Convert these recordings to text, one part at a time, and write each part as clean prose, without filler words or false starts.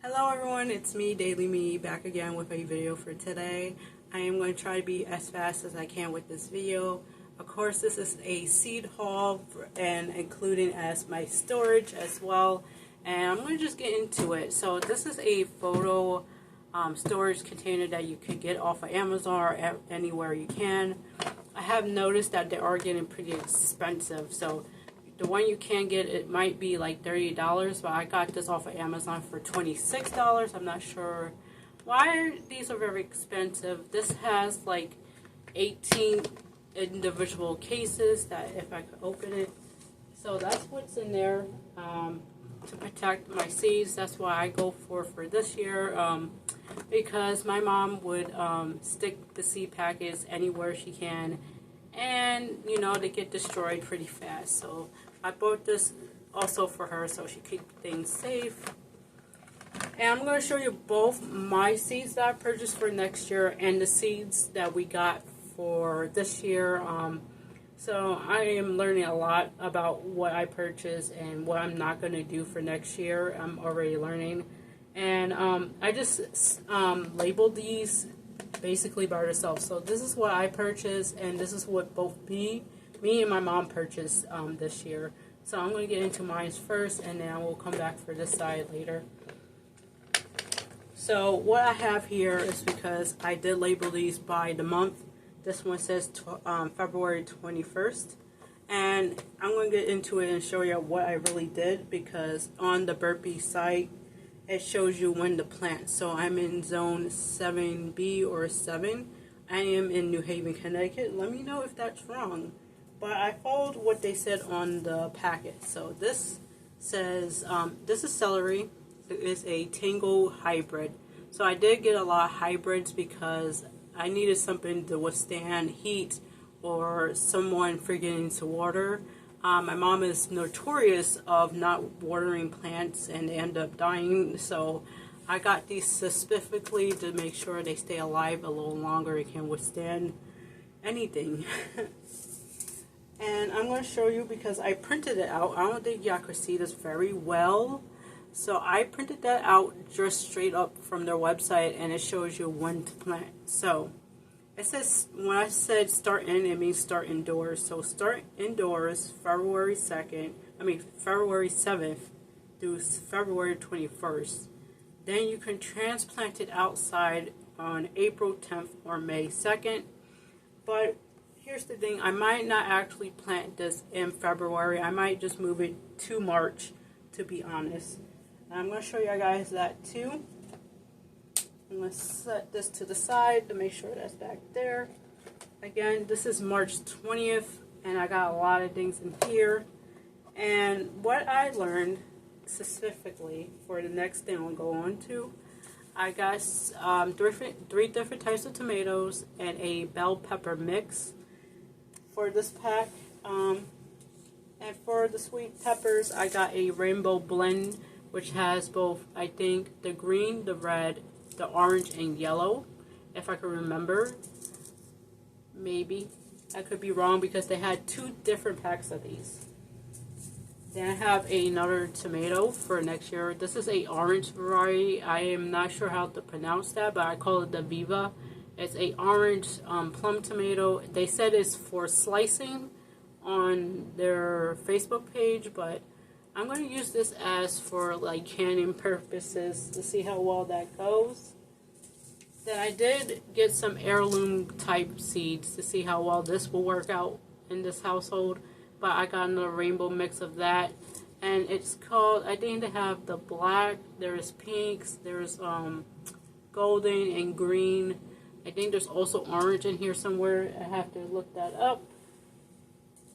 Hello everyone, it's me, Daily Me, back again with a video for today. I am going to try to be as fast as I can with this video. Of course, this is a seed haul and including as my storage as well. And I'm going to just get into it. So this is a photo storage container that you could get off of Amazon or anywhere you can. I have noticed that they are getting pretty expensive. So the one you can get, it might be like $30, but I got this off of Amazon for $26. I'm not sure why these are very expensive. This has like 18 individual cases that if I could open it. So that's what's in there to protect my seeds. That's why I go for this year because my mom would stick the seed packets anywhere she can. And, you know, they get destroyed pretty fast. So I bought this also for her so she keep things safe. And I'm going to show you both my seeds that I purchased for next year and the seeds that we got for this year. So I am learning a lot about what I purchased and what I'm not going to do for next year. I'm already learning. And I just labeled these basically by themselves. So this is what I purchased, and this is what both me and my mom purchased this year. So I'm going to get into mine first, and then I will come back for this side later. So what I have here is because I did label these by the month. This one says February 21st. And I'm going to get into it and show you what I really did, because on the Burpee site, it shows you when to plant. So I'm in zone 7B or 7. I am in New Haven, Connecticut. Let me know if that's wrong. But I followed what they said on the packet. So this says, this is celery. It is a Tango hybrid. So I did get a lot of hybrids because I needed something to withstand heat or someone forgetting to water. My mom is notorious of not watering plants and they end up dying, so I got these specifically to make sure they stay alive a little longer and can withstand anything. And I'm going to show you because I printed it out. I don't think y'all could see this very well. So I printed that out just straight up from their website, and it shows you when to plant. So it says, when I said start in, it means start indoors. So start indoors February 7th through February 21st. Then you can transplant it outside on April 10th or May 2nd. But here's the thing, I might not actually plant this in February. I might just move it to March, to be honest. And I'm going to show you guys that too. I'm going to set this to the side to make sure that's back there. Again, this is March 20th, and I got a lot of things in here. And what I learned specifically for the next thing I'll go on to, I got three different types of tomatoes and a bell pepper mix for this pack. And for the sweet peppers, I got a rainbow blend, which has both, I think, the green, the red, the orange, and yellow, if I can remember. Maybe. I could be wrong because they had two different packs of these. Then I have another tomato for next year. This is a orange variety. I am not sure how to pronounce that, but I call it the Viva. It's a orange plum tomato. They said it's for slicing on their Facebook page, but I'm going to use this as for like canning purposes to see how well that goes. Then I did get some heirloom type seeds to see how well this will work out in this household. But I got another rainbow mix of that. And it's called, I think they have the black, there's pinks, there's golden and green. I think there's also orange in here somewhere. I have to look that up.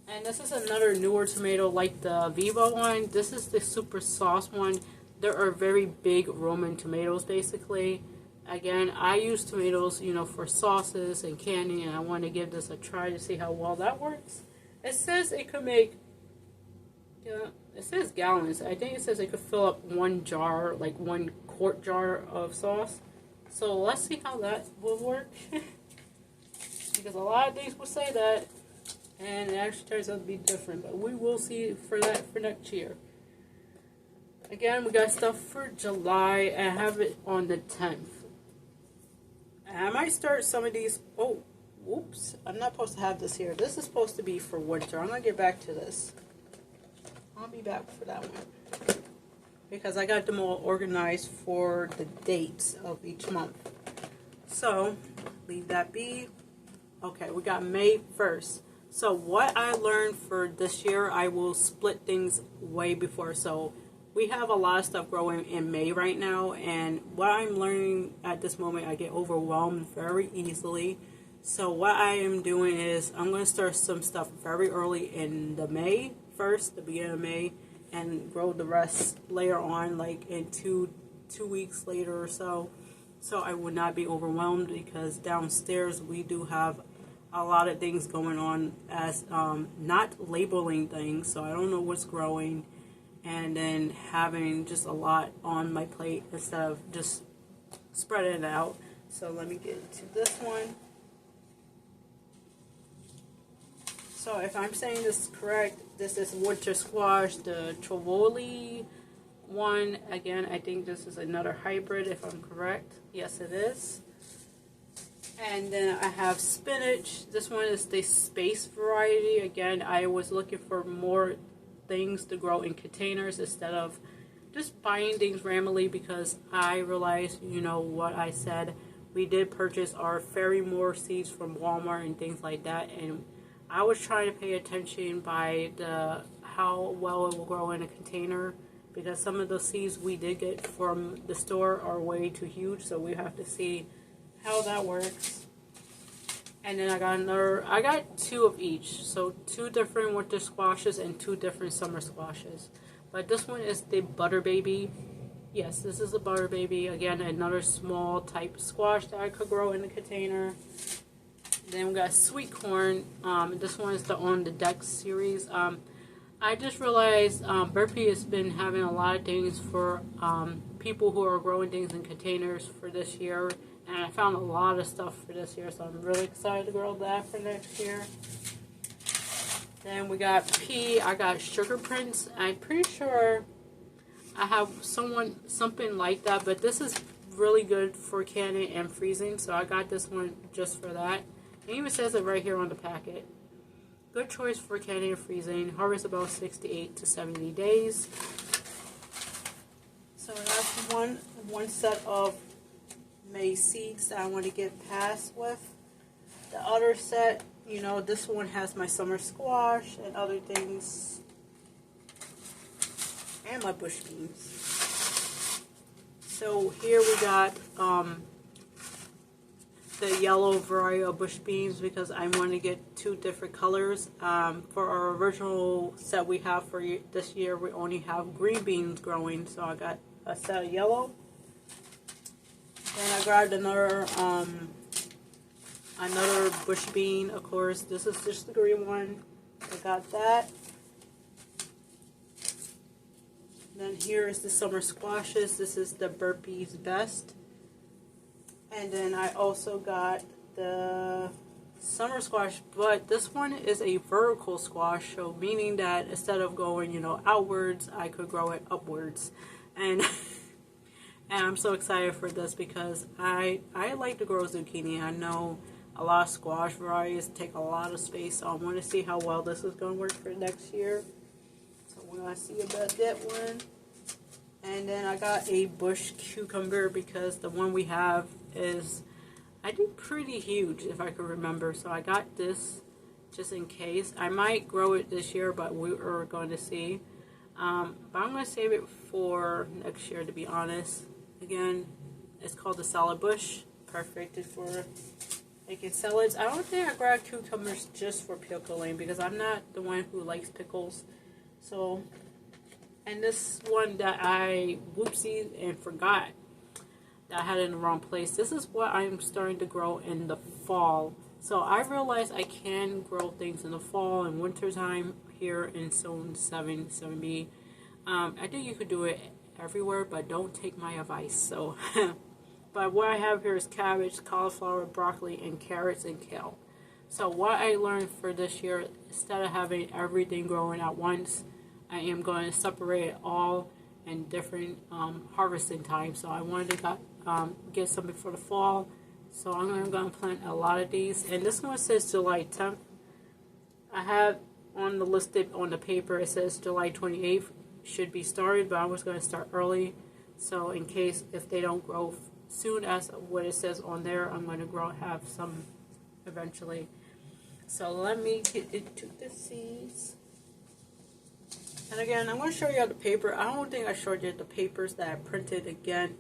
And this is another newer tomato like the Viva one. This is the super sauce one. There are very big Roman tomatoes basically. Again, I use tomatoes, you know, for sauces and canning, and I want to give this a try to see how well that works. It says it could make, it says gallons. I think it says it could fill up one jar, like 1 quart jar of sauce. So let's see how that will work. Because a lot of things will say that, and it actually turns out to be different, but we will see for that for next year. Again, we got stuff for July. I have it on the 10th. And I might start some of these. Oh, whoops. I'm not supposed to have this here. This is supposed to be for winter. I'm going to get back to this. I'll be back for that one. Because I got them all organized for the dates of each month. So, leave that be. Okay, we got May 1st. So, what I learned for this year, I will split things way before. So, we have a lot of stuff growing in May right now. And what I'm learning at this moment, I get overwhelmed very easily. So, what I am doing is, I'm going to start some stuff very early in the May 1st, the beginning of May. And grow the rest later on, like in two weeks later or so. So I would not be overwhelmed, because downstairs we do have a lot of things going on as not labeling things, so I don't know what's growing, and then having just a lot on my plate instead of just spreading it out. So let me get into this one. So if I'm saying this correct, this is winter squash, the Trovoli one. Again, I think this is another hybrid if I'm correct. Yes, it is. And then I have spinach. This one is the space variety. Again, I was looking for more things to grow in containers instead of just buying things randomly, because I realized, you know what I said, we did purchase our ferry Morse seeds from Walmart and things like that, and I was trying to pay attention by how well it will grow in a container, because some of the seeds we did get from the store are way too huge, so we have to see how that works. And then I got two of each, so 2 different winter squashes and 2 different summer squashes. But this one is the Butter Baby. Yes, this is a Butter Baby. Again, another small type squash that I could grow in a container. Then we got sweet corn. This one is the On the Deck series. I just realized Burpee has been having a lot of things for people who are growing things in containers for this year. And I found a lot of stuff for this year, so I'm really excited to grow that for next year. Then we got pea. I got sugar prints. I'm pretty sure I have something like that, but this is really good for canning and freezing, so I got this one just for that. It even says it right here on the packet. Good choice for canning and freezing. Harvest about 68 to 70 days. So that's one set of maize seeds that I want to get past with. The other set, you know, this one has my summer squash and other things, and my bush beans. So here we got the yellow variety of bush beans, because I want to get 2 different colors. For our original set we have for this year, we only have green beans growing, so I got a set of yellow. Then I grabbed another bush bean. Of course, this is just the green one. I got that. Then here is the summer squashes. This is the Burpee's Best. And then I also got the summer squash, but this one is a vertical squash, so meaning that instead of going, you know, outwards, I could grow it upwards. And and I'm so excited for this, because I like to grow zucchini. I know a lot of squash varieties take a lot of space, so I want to see how well this is going to work for next year. So we're going to see about that one. And then I got a bush cucumber, because the one we have is, I think, pretty huge, if I could remember. So I got this just in case. I might grow it this year, but we are going to see. But I'm going to save it for next year, to be honest. Again, it's called the salad bush. Perfect for making salads. I don't think I grabbed cucumbers just for pickling, because I'm not the one who likes pickles. So, and this one that I whoopsied and forgot that I had it in the wrong place. This is what I'm starting to grow in the fall. So I realized I can grow things in the fall and winter time here in Zone 7B. I think you could do it everywhere, but don't take my advice. So, but what I have here is cabbage, cauliflower, broccoli, and carrots and kale. So what I learned for this year, instead of having everything growing at once, I am going to separate it all and different harvesting times. So I wanted to get something for the fall. So I'm going to plant a lot of these. And this one says July 10th. I have on the listed on the paper, it says July 28th should be started, but I was going to start early. So in case if they don't grow soon as what it says on there, I'm going to have some eventually. So let me get into the seeds. And again, I'm going to show you the paper. I don't think I showed you the papers that I printed again.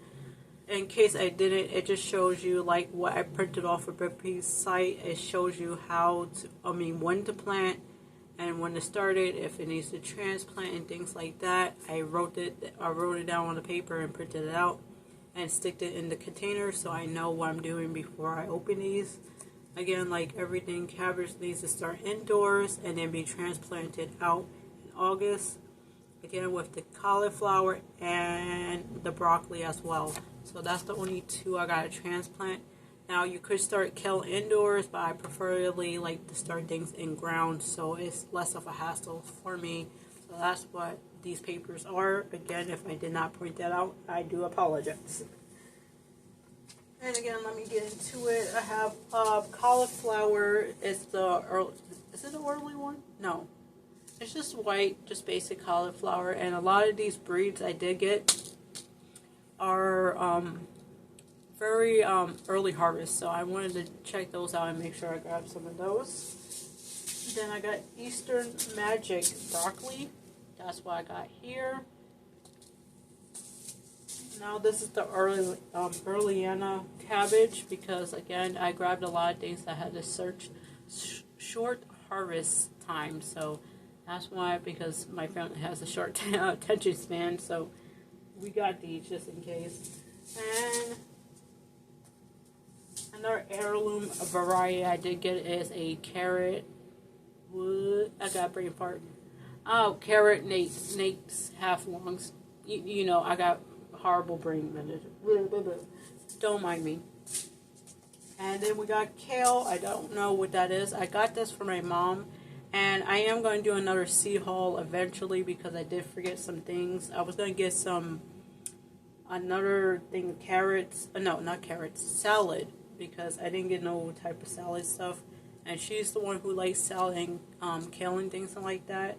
In case I didn't, it just shows you like what I printed off of Burpee site. It shows you how to, when to plant and when to start it, if it needs to transplant and things like that. I wrote it down on the paper and printed it out and sticked it in the container so I know what I'm doing before I open these. Again, like everything, cabbage needs to start indoors and then be transplanted out in August. Again, with the cauliflower and the broccoli as well. So that's the only two I got to transplant. Now you could start kale indoors, but I preferably like to start things in ground so it's less of a hassle for me. So that's what these papers are. Again, if I did not point that out, I do apologize. And again, let me get into it. I have cauliflower. It's the early, is it the early one? No. It's just white, just basic cauliflower. And a lot of these breeds I did get are very early harvest. So I wanted to check those out and make sure I grabbed some of those. Then I got Eastern Magic broccoli. That's what I got here. Now this is the Earliana cabbage because again I grabbed a lot of things that had a short harvest time. So that's why, because my family has a short attention span. So we got these just in case. And another heirloom variety I did get is a carrot. I got brain fart. Oh, carrot Nate's half longs. You know, I got horrible brain management. Don't mind me. And then we got kale. I don't know what that is. I got this from my mom. And I am going to do another seed haul eventually because I did forget some things. I was going to get another thing of carrots. No, not carrots. Salad. Because I didn't get no type of salad stuff. And she's the one who likes salad and kale and things like that.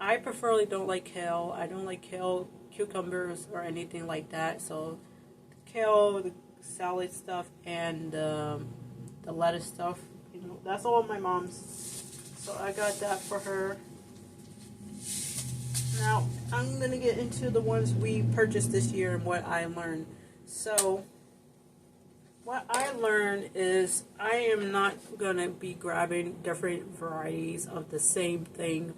I preferably don't like kale. I don't like kale, cucumbers, or anything like that. So kale, the salad stuff, and the lettuce stuff, you know, that's all my mom's. So I got that for her. Now I'm gonna get into the ones we purchased this year and what I learned. So what I learned is I am not gonna be grabbing different varieties of the same thing.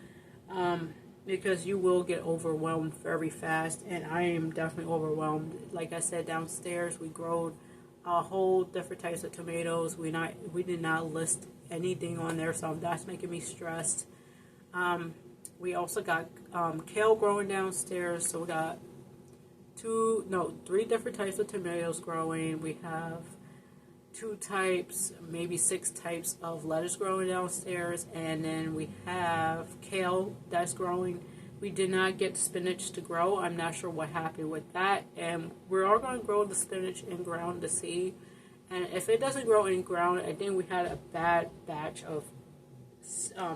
Because you will get overwhelmed very fast, and I am definitely overwhelmed. Like I said, downstairs we growed a whole different types of tomatoes. We did not list anything on there, so that's making me stressed. We also got kale growing downstairs, so we got 3 different types of tomatoes growing. We have 2 types, maybe 6 types of lettuce growing downstairs, and then we have kale that's growing. We did not get spinach to grow. I'm not sure what happened with that, and we're all going to grow the spinach in ground to see. And if it doesn't grow in ground, I think we had a bad batch of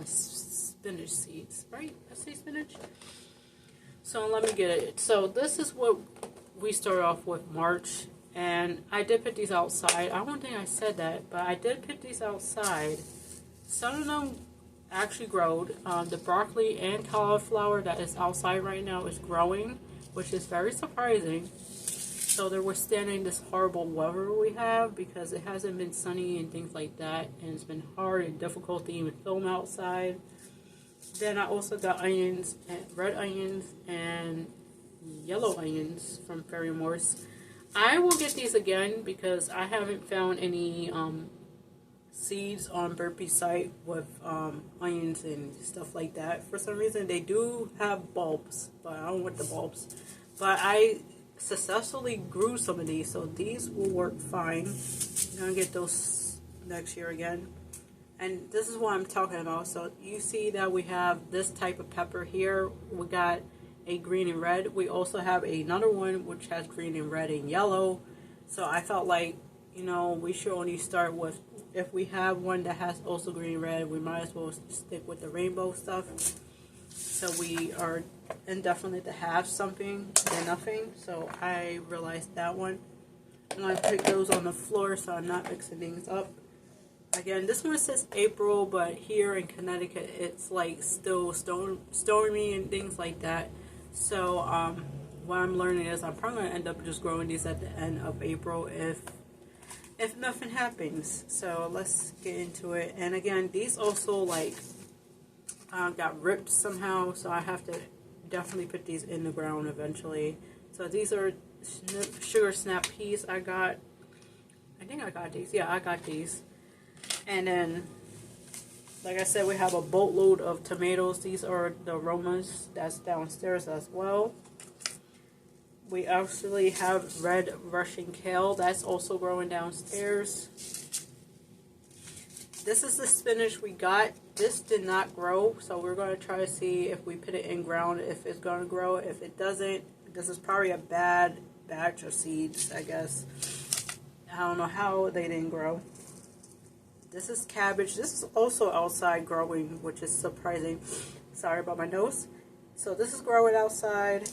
spinach seeds, right? I say spinach. So let me get it. So this is what we started off with March. And I did put these outside. I don't think I said that, but I did put these outside. Some of them actually growed. The broccoli and cauliflower that is outside right now is growing, which is very surprising. So they're withstanding this horrible weather we have because it hasn't been sunny and things like that. And it's been hard and difficult to even film outside. Then I also got onions, and red onions and yellow onions from Ferry Morse. I will get these again because I haven't found any seeds on Burpee site with onions and stuff like that. For some reason they do have bulbs, but I don't want the bulbs. But I successfully grew some of these, so these will work fine. I'm gonna get those next year again. And this is what I'm talking about. So you see that we have this type of pepper here. We got a green and red. We also have another one which has green and red and yellow. So I felt like, you know, we should only start with, if we have one that has also green and red, we might as well stick with the rainbow stuff. So we are indefinite to have something than nothing. So I realized that one. I'm going to pick those on the floor so I'm not mixing things up. Again, this one says April, but here in Connecticut it's like still stormy and things like that. So what I'm learning is I'm probably going to end up just growing these at the end of April if nothing happens. So let's get into it. And again, these also like got ripped somehow, so I have to definitely put these in the ground eventually. So these are sugar snap peas I think I got these. Yeah, I got these. And then, like I said, we have a boatload of tomatoes. These are the aromas that's downstairs as well. We actually have red Russian kale that's also growing downstairs. This is the spinach we got. This did not grow, so we're going to try to see if we put it in ground, if it's going to grow. If it doesn't, this is probably a bad batch of seeds, I guess. I don't know how they didn't grow. This is cabbage. This is also outside growing, which is surprising. Sorry about my nose. So this is growing outside.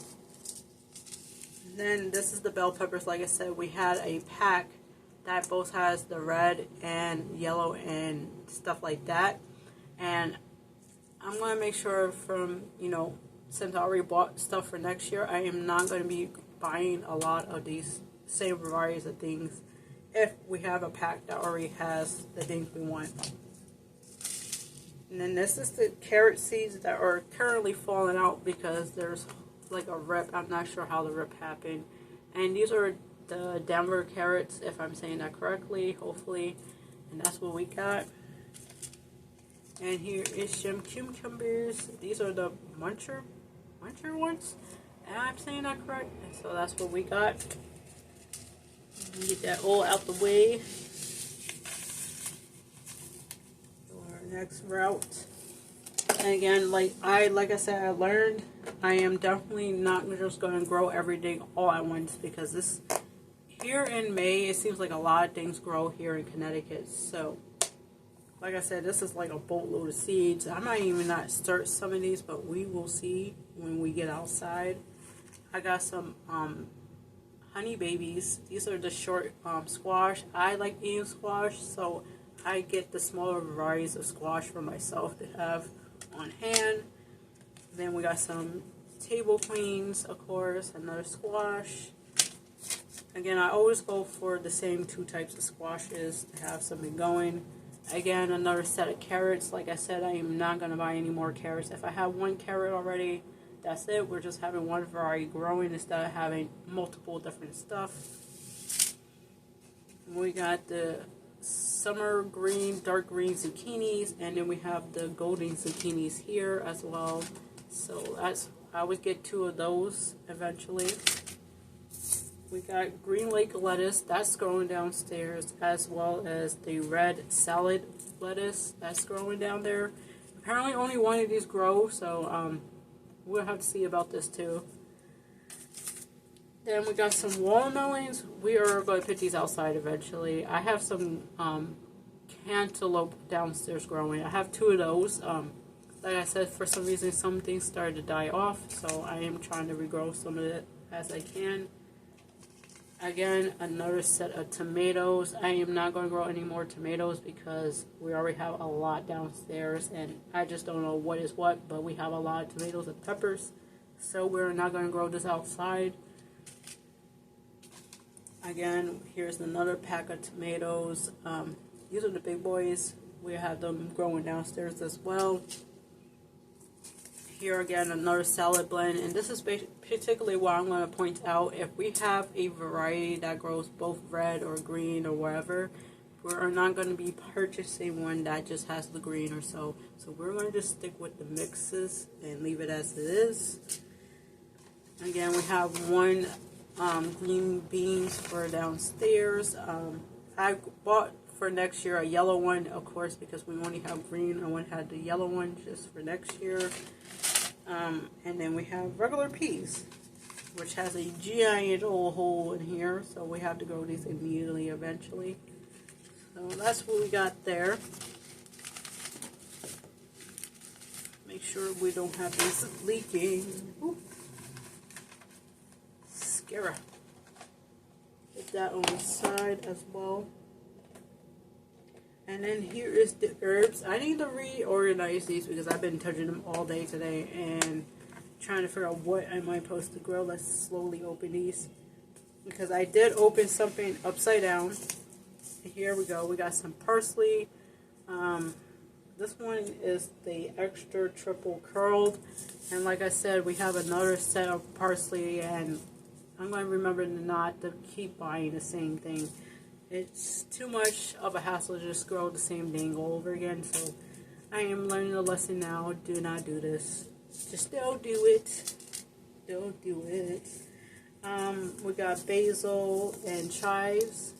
And then this is the bell peppers. Like I said, we had a pack that both has the red and yellow and stuff like that. And I'm going to make sure from, you know, since I already bought stuff for next year, I am not going to be buying a lot of these same varieties of things if we have a pack that already has the things we want. And then this is the carrot seeds that are currently falling out because there's like a rip. I'm not sure how the rip happened. And these are the Denver carrots, if I'm saying that correctly, hopefully. And that's what we got. And here is some cucumbers. These are the muncher ones. And I'm saying that correct. And so that's what we got. Get that all out the way. Our next route. And again, like I said, I learned I am definitely not just going to grow everything all at once, because this here in May, it seems like a lot of things grow here in Connecticut. So like I said, this is like a boatload of seeds. I might even not start some of these, but we will see when we get outside. I got some honey babies. These are the short squash. I like eating squash, so I get the smaller varieties of squash for myself to have on hand. Then we got some table queens, of course, another squash. Again, I always go for the same two types of squashes to have something going. Again, another set of carrots. Like I said, I am not going to buy any more carrots. If I have one carrot already, that's it. We're just having one variety growing instead of having multiple different stuff. We got the summer green, dark green zucchinis, and then we have the golden zucchinis here as well. So I would get 2 of those eventually. We got green lake lettuce, that's growing downstairs, as well as the red salad lettuce that's growing down there. Apparently only one of these grow, so we'll have to see about this too. Then we got some watermelons. We are going to put these outside eventually. I have some cantaloupe downstairs growing. I have 2 of those. Like I said, for some reason some things started to die off, so I am trying to regrow some of it as I can. Again, another set of tomatoes. I am not going to grow any more tomatoes because we already have a lot downstairs, and I just don't know what is what, but we have a lot of tomatoes and peppers, so we're not going to grow this outside. Again, here's another pack of tomatoes. These are the big boys. We have them growing downstairs as well. Here again, another salad blend, and this is particularly what I'm going to point out. If we have a variety that grows both red or green or whatever, we're not going to be purchasing one that just has the green or so. So we're going to just stick with the mixes and leave it as it is. Again, we have 1 green beans for downstairs. I bought for next year a yellow one, of course, because we only have green. I want to have the yellow one just for next year. And then we have regular peas, which has a giant old hole in here, so we have to grow these immediately eventually. So that's what we got there. Make sure we don't have these leaking. Ooh. Scara. Put that on the side as well. And then here is the herbs. I need to reorganize these because I've been touching them all day today and trying to figure out what am I supposed to grow. Let's slowly open these because I did open something upside down. Here we go. We got some parsley. This one is the extra triple curled, and like I said, we have another set of parsley, and I'm going to remember not to keep buying the same thing. It's too much of a hassle to just grow the same thing over again, so I am learning a lesson now. Do not do this. Just don't do it. Don't do it. We got basil and chives.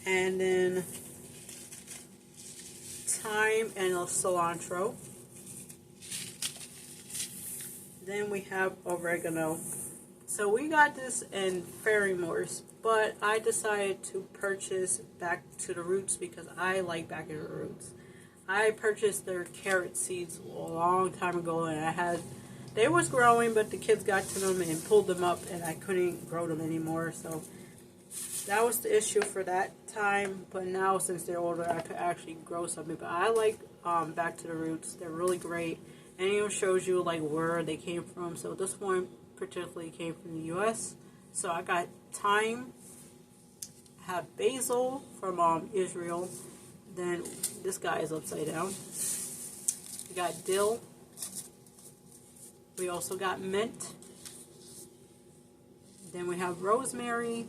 And then thyme and cilantro. Then we have oregano. So we got this in Ferry Morse, but I decided to purchase Back to the Roots because I like Back to the Roots. I purchased their carrot seeds a long time ago, and they was growing, but the kids got to them and pulled them up, and I couldn't grow them anymore. So that was the issue for that time. But now, since they're older, I could actually grow something. But I like Back to the Roots. They're really great, and it even shows you like where they came from. So this one particularly came from the U.S. So I got thyme. I have basil from Israel. Then this guy is upside down. We got dill. We also got mint. Then we have rosemary.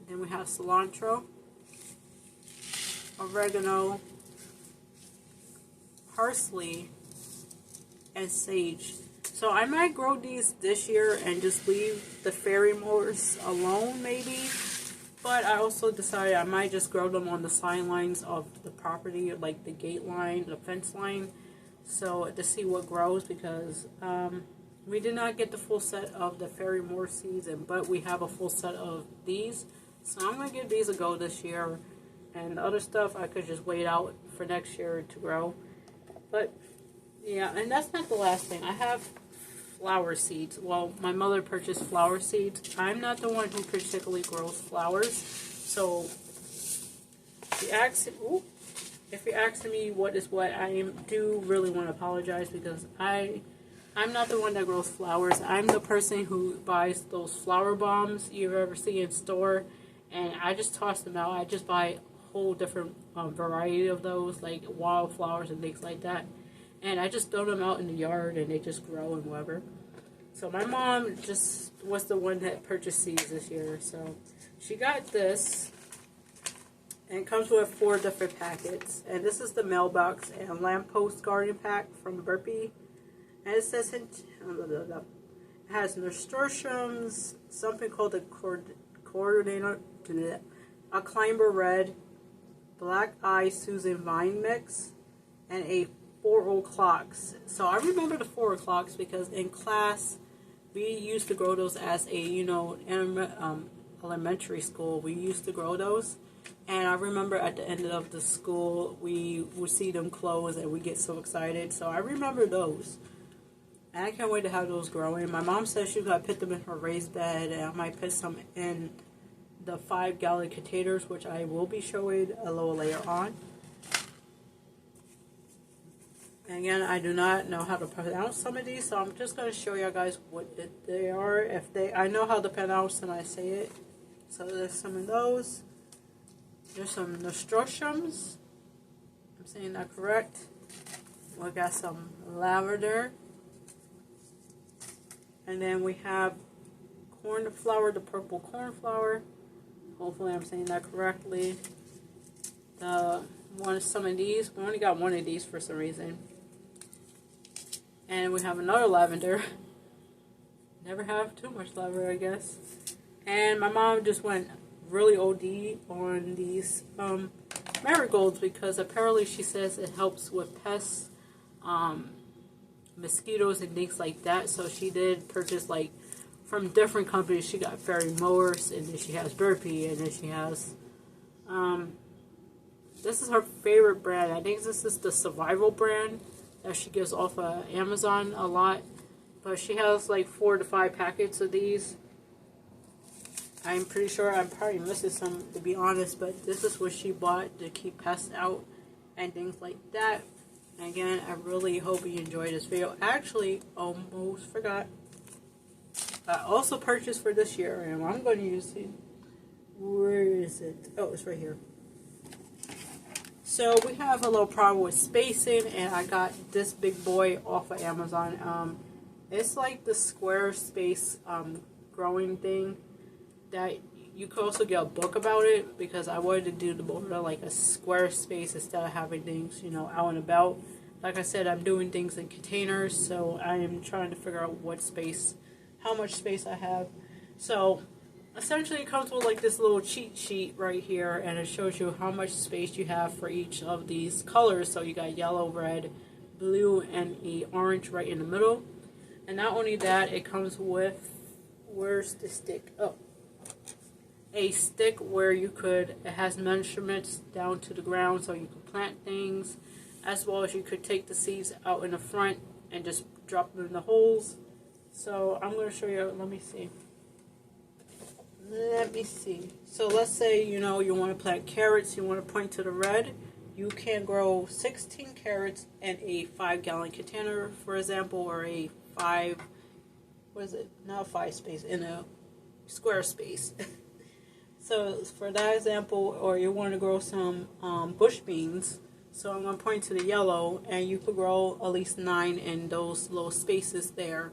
Then we have cilantro, oregano, parsley, and sage. So I might grow these this year and just leave the Ferry Morse alone maybe. But I also decided I might just grow them on the sidelines of the property, like the gate line, the fence line, so to see what grows, because we did not get the full set of the Ferry Morse seeds, but we have a full set of these. So I'm going to give these a go this year, and the other stuff I could just wait out for next year to grow. But yeah, and that's not the last thing. I have flower seeds. Well, my mother purchased flower seeds. I'm not the one who particularly grows flowers. So if you're asking me what is what, I do really want to apologize, because I'm not the one that grows flowers. I'm the person who buys those flower bombs you ever see in store, and I just toss them out. I just buy a whole different variety of those, like wildflowers and things like that. And I just throw them out in the yard, and they just grow and whatever. So my mom just was the one that purchased seeds this year. So she got this, and it comes with 4 different packets. And this is the mailbox and lamppost garden pack from Burpee. And it says it has nasturtiums, something called a a climber red, black eye Susan vine mix, and a 4 o'clocks. So I remember the 4 o'clocks because in class we used to grow those as a, elementary school. We used to grow those, and I remember at the end of the school we would see them close and we get so excited. So I remember those, and I can't wait to have those growing. My mom says she's going to put them in her raised bed, and I might put some in the 5-gallon containers, which I will be showing a little later on. And again, I do not know how to pronounce some of these, so I'm just going to show you guys what they are. I know how to pronounce them, I say it. So there's some of those. There's some nasturtiums. I'm saying that correct. We got some lavender. And then we have cornflower, the purple cornflower. Hopefully I'm saying that correctly. Some of these. We only got one of these for some reason. And we have another lavender. Never have too much lavender, I guess. And my mom just went really OD on these marigolds, because apparently she says it helps with pests. mosquitoes and things like that. So she did purchase like from different companies. She got Ferry, Morse, and then she has Burpee, and then she has this is her favorite brand. I think this is the Survival brand that she gets off of Amazon a lot. But she has like 4 to 5 packets of these. I'm pretty sure I'm probably missing some, to be honest, but this is what she bought to keep pests out and things like that. And again, I really hope you enjoyed this video. Actually, almost forgot. I also purchased for this year, and I'm going to use it. Where is it? Oh, it's right here. So we have a little problem with spacing, and I got this big boy off of Amazon. It's like the square space growing thing that you could also get a book about it, because I wanted to do the border like a square space instead of having things, you know, out and about. Like I said, I'm doing things in containers, so I am trying to figure out what space, how much space I have. So essentially it comes with like this little cheat sheet right here, and it shows you how much space you have for each of these colors. So you got yellow, red, blue, and a orange right in the middle. And not only that, it comes with, where's the stick? Oh, a stick where you could, it has measurements down to the ground so you can plant things, as well as you could take the seeds out in the front and just drop them in the holes. So I'm going to show you, let me see. So let's say, you know, you want to plant carrots, you want to point to the red. You can grow 16 carrots in a 5-gallon container, for example, or a 5, what is it? Not 5 space, in a square space. So for that example, or you want to grow some bush beans, so I'm going to point to the yellow, and you could grow at least 9 in those little spaces there.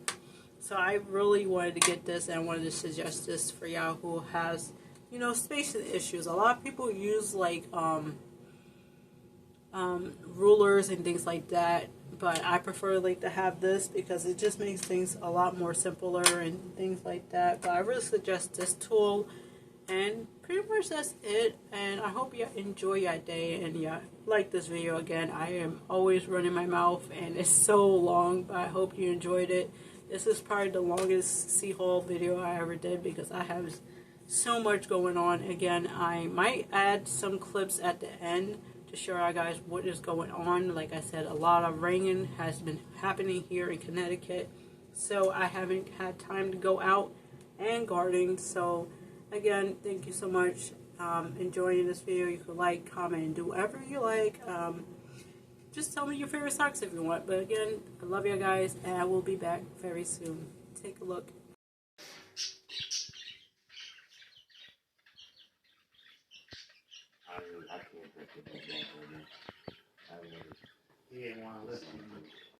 So I really wanted to get this, and I wanted to suggest this for y'all who has, you know, spacing issues. A lot of people use like rulers and things like that, but I prefer like to have this because it just makes things a lot more simpler and things like that. But I really suggest this tool, and pretty much that's it. And I hope you enjoy your day, and you like this video. Again, I am always running my mouth and it's so long, but I hope you enjoyed it. This is probably the longest sea haul video I ever did because I have so much going on. Again, I might add some clips at the end to show you guys what is going on. Like I said, a lot of raining has been happening here in Connecticut, so I haven't had time to go out and garden. So again, thank you so much. Enjoying this video. You can like, comment, and do whatever you like. Just tell me your favorite socks if you want. But again, I love you guys, and I will be back very soon. Take a look. I can't think of that. He didn't want to listen.